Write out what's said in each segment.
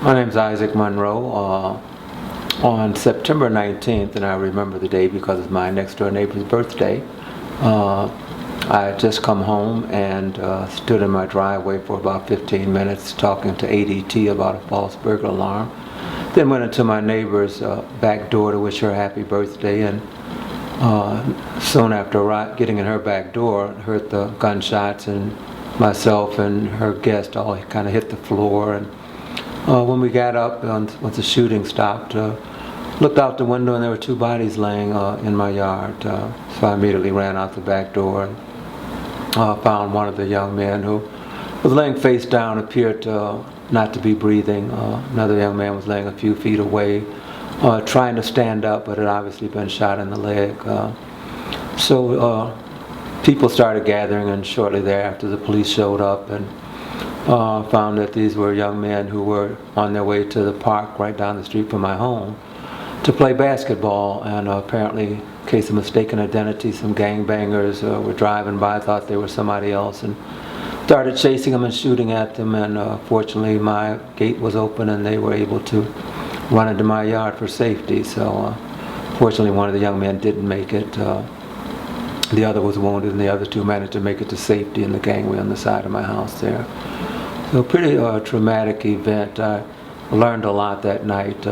My name's Isaac Monroe. On September 19th, and I remember the day because it's my next door neighbor's birthday, I had just come home and stood in my driveway for about 15 minutes talking to ADT about a false burglar alarm. Then went into my neighbor's back door to wish her a happy birthday, and soon after getting in her back door, heard the gunshots, and myself and her guest all kind of hit the floor. And when we got up, once the shooting stopped, looked out the window and there were two bodies laying in my yard. So I immediately ran out the back door and found one of the young men who was laying face down, appeared not to be breathing. Another young man was laying a few feet away, trying to stand up, but had obviously been shot in the leg. So people started gathering, and shortly thereafter the police showed up and found that these were young men who were on their way to the park right down the street from my home to play basketball, and apparently, in case of mistaken identity, some gangbangers were driving by, thought they were somebody else, and started chasing them and shooting at them. And fortunately my gate was open and they were able to run into my yard for safety. So fortunately one of the young men didn't make it. The other was wounded, and the other two managed to make it to safety in the gangway on the side of my house there. So pretty traumatic event. I learned a lot that night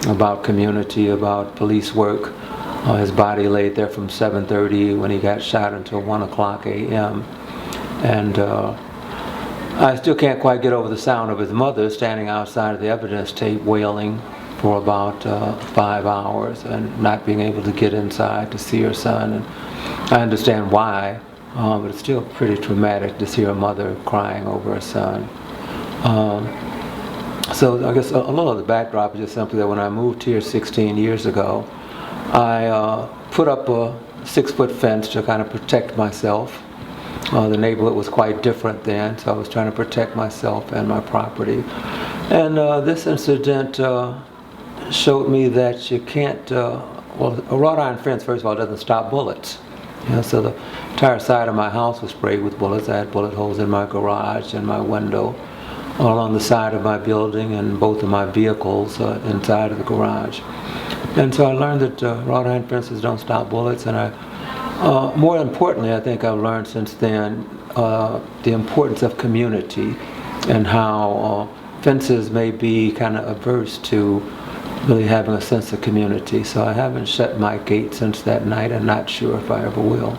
about community, about police work. His body laid there from 7:30 when he got shot until 1:00 a.m. And I still can't quite get over the sound of his mother standing outside of the evidence tape wailing for about 5 hours and not being able to get inside to see her son. And I understand why, but it's still pretty traumatic to see her mother crying over her son. So I guess a little of the backdrop is just simply that when I moved here 16 years ago, I put up a 6-foot fence to kind of protect myself. The neighborhood was quite different then, so I was trying to protect myself and my property. And this incident showed me that you can't, well, a wrought iron fence, first of all, doesn't stop bullets. You know, so the entire side of my house was sprayed with bullets. I had bullet holes in my garage and my window, all on the side of my building, and both of my vehicles inside of the garage. And so I learned that wrought iron fences don't stop bullets, and more importantly, I think I've learned since then the importance of community and how fences may be kind of averse to really having a sense of community. So I haven't shut my gate since that night. I'm not sure if I ever will.